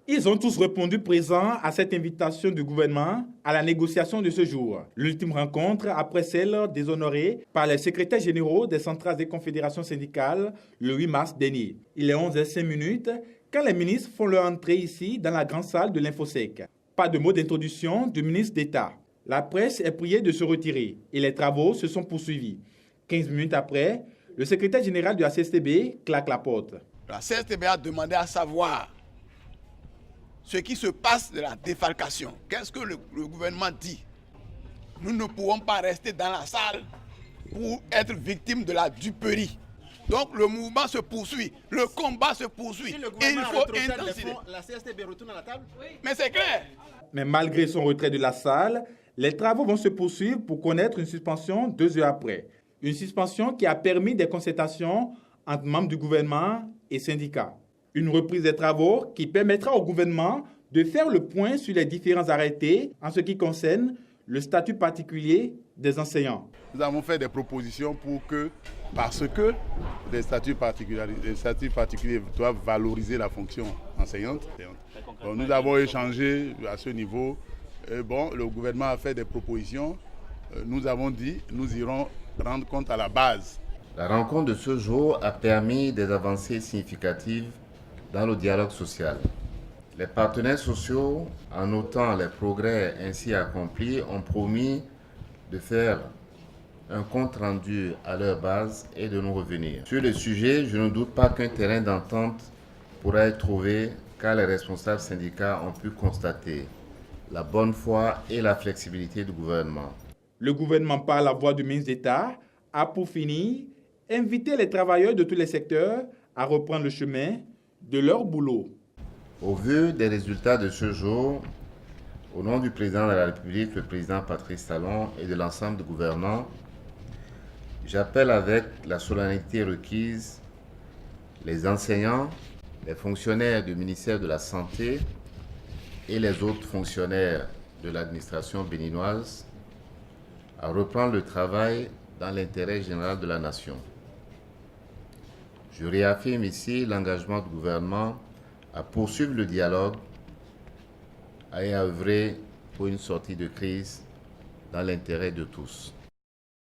Ils ont tous répondu présents à cette invitation du gouvernement à la négociation de ce jour. L'ultime rencontre après celle déshonorée par les secrétaires généraux des centrales et confédérations syndicales le 8 mars dernier. Il est 11h05 quand les ministres font leur entrée ici dans la grande salle de l'Infosec. Pas de mot d'introduction du ministre d'État. La presse est priée de se retirer et les travaux se sont poursuivis. 15 minutes après, le secrétaire général de la CSTB claque la porte. La CSTB a demandé à savoir ce qui se passe de la défalcation. Qu'est-ce que le gouvernement dit? Nous ne pouvons pas rester dans la salle pour être victimes de la duperie. Donc le mouvement se poursuit, le combat se poursuit. Si le et il faut intensifier. La CSTB retourne à la table? Oui. Mais c'est clair. Mais malgré son retrait de la salle, les travaux vont se poursuivre pour connaître une suspension 2 heures après. Une suspension qui a permis des concertations entre membres du gouvernement et syndicats. Une reprise des travaux qui permettra au gouvernement de faire le point sur les différents arrêtés en ce qui concerne le statut particulier des enseignants. Nous avons fait des propositions pour que, parce que les statuts particuliers doivent valoriser la fonction enseignante. Donc, nous avons échangé à ce niveau. Le gouvernement a fait des propositions. Nous avons dit, nous irons rendre compte à la base. La rencontre de ce jour a permis des avancées significatives dans le dialogue social. Les partenaires sociaux, en notant les progrès ainsi accomplis, ont promis de faire un compte rendu à leur base et de nous revenir. Sur le sujet, je ne doute pas qu'un terrain d'entente pourra être trouvé car les responsables syndicats ont pu constater la bonne foi et la flexibilité du gouvernement. Le gouvernement, par la voix du ministre d'État, a pour finir invité les travailleurs de tous les secteurs à reprendre le chemin de leur boulot. Au vu des résultats de ce jour, au nom du président de la République, le président Patrice Talon et de l'ensemble du gouvernement, j'appelle avec la solennité requise les enseignants, les fonctionnaires du ministère de la Santé et les autres fonctionnaires de l'administration béninoise à reprendre le travail dans l'intérêt général de la nation. Je réaffirme ici l'engagement du gouvernement à poursuivre le dialogue et à œuvrer pour une sortie de crise dans l'intérêt de tous.